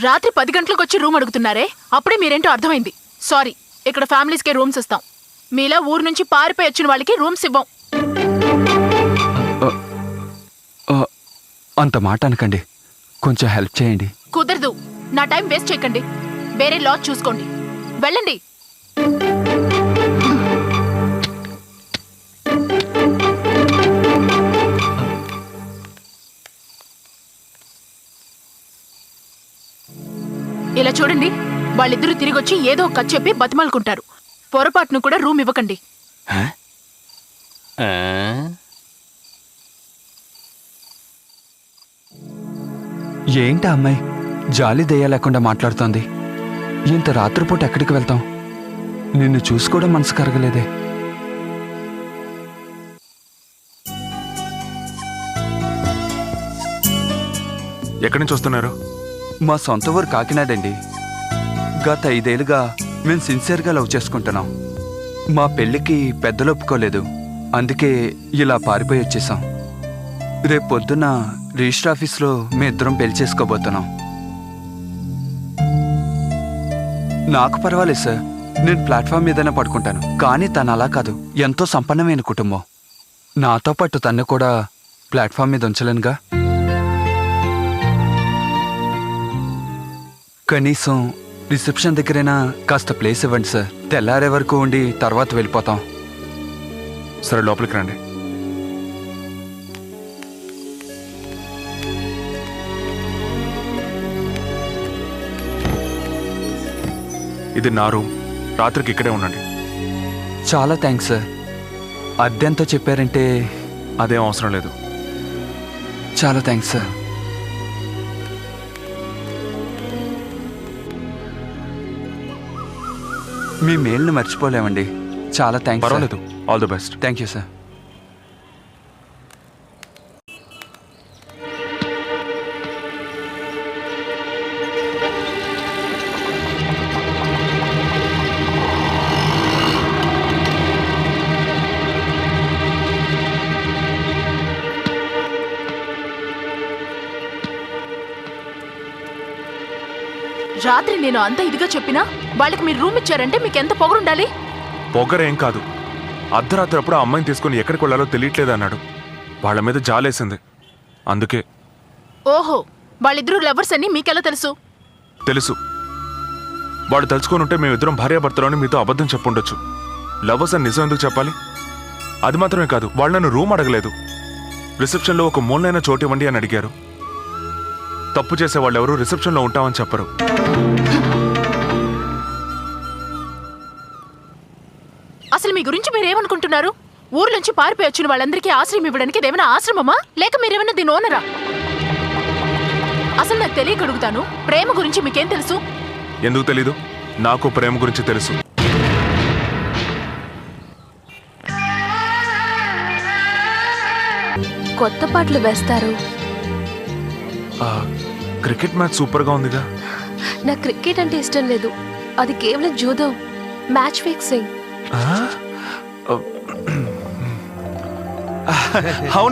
రాత్రి 10 గంటలకు వచ్చి రూమ్ అడుగుతున్నారే, అప్పుడే మీరేంటో అర్థమైంది. సారీ, ఇక్కడ ఫ్యామిలీస్కే రూమ్స్ ఇస్తాం. మీలా ఊరు నుంచి పారిపోయి వచ్చిన వాళ్ళకి రూమ్స్ ఇవ్వం. అంత మాట అనకండి, కొంచెం హెల్ప్ చేయండి. కుదరదు. నా టైం వేస్ట్ చేయకండి. వేరే లాడ్జ్ చూసుకోండి. వెళ్ళండి. ఇలా చూడండి, వాళ్ళిద్దరూ తిరిగొచ్చి ఏదో ఒక కథ చెప్పి బతిమాలుకుంటారు. పొరపాటును కూడా రూమ్ ఇవ్వకండి. ఏంటి అమ్మాయి జాలి దయ లేకుండా మాట్లాడుతోంది? ఇంత రాత్రిపూట ఎక్కడికి వెళ్తాం? నిన్ను చూసుకోవడం మనసు కరగలేదే. ఎక్కడి నుంచి వస్తున్నారు? మా సొంత ఊరు కాకినాడండి. గత 5 ఏళ్ళుగా మేము సిన్సియర్గా లవ్ చేసుకుంటున్నాం. మా పెళ్ళికి పెద్దలు ఒప్పుకోలేదు, అందుకే ఇలా పారిపోయి వచ్చేసాం. రేపు పొద్దున్న రిజిస్టర్ ఆఫీస్లో మేమిద్దరం పెళ్లి చేసుకోబోతున్నాం. నాకు పర్వాలేదు సార్, నేను ప్లాట్ఫామ్ మీదనే పడుకుంటాను. కానీ తను అలా కాదు, ఎంతో సంపన్నమైన కుటుంబం. నాతో పాటు తను కూడా ప్లాట్ఫామ్ మీద ఉంచలేనుగా. కనీసం రిసెప్షన్ దగ్గరైనా కాస్త ప్లేస్ ఇవ్వండి సార్. తెల్లారే వరకు ఉండి తర్వాత వెళ్ళిపోతాం. సరే, లోపలికి రండి. ఇది నా రూమ్. రాత్రికి ఇక్కడే ఉండండి. చాలా థ్యాంక్స్ సార్. అద్దెంతో చెప్పారంటే? అదేం అవసరం లేదు. చాలా థ్యాంక్స్ సార్. మీ మెయిల్ని మర్చిపోలేమండి. చాలా థ్యాంక్స్. పర్వాలేదు. All the best. Thank you sir. రాత్రి నేను అంత ఇదిగా చెప్పినా వాళ్ళకి మీరు రూమ్ ఇచ్చారంటే మీకు ఎంత పొగరుండాలి? పొగరేం కాదు, అర్ధరాత్రి అప్పుడు ఆ అమ్మాయిని తీసుకుని ఎక్కడికి వెళ్ళాలో తెలియట్లేదు అన్నాడు. వాళ్ళ మీద జాలేసింది, అందుకే. ఓహో, వాళ్ళిద్దరూ లవర్స్ అని మీకెలా తెలుసు? తెలుసు. వాడు తలుచుకొని ఉంటే మేమిద్దరం భార్యాభర్తలోని మీతో అబద్ధం చెప్పుండొచ్చు. లవర్స్ అని నిజం ఎందుకు చెప్పాలి? అది మాత్రమే కాదు, వాళ్ళు నన్ను రూమ్ అడగలేదు. రిసెప్షన్లో ఒక మూలైన చోటు ఇవ్వండి అని అడిగారు. తప్పు చేసే వాళ్ళు ఎవరు రిసెప్షన్లో ఉంటామని చెప్పరు. అసలు మీ గురించి మీరేమనుకుంటున్నారు? ఊర్లోంచి పారిపోయి వచ్చిన వాళ్ళందరికీ ఆశ్రయం ఇవ్వడానికి ఇదేమైనా ఆశ్రమమా, లేక మీరేమైనా దీని ఓనరా? అసలు నాకు తెలియకడుగుతాను, ప్రేమ గురించి మీకేం తెలుసు? ఎందుకు తెలీదు? నాకు ప్రేమ గురించి తెలుసు. కొత్త పాటలు వేస్తారు. క్రికెట్ మ్యాచ్ సూపర్గా ఉందిగా. నాకు క్రికెట్ అంటే ఇష్టం లేదు, అది కేవలం జూదం, మ్యాచ్ ఫిక్సింగ్. అవును.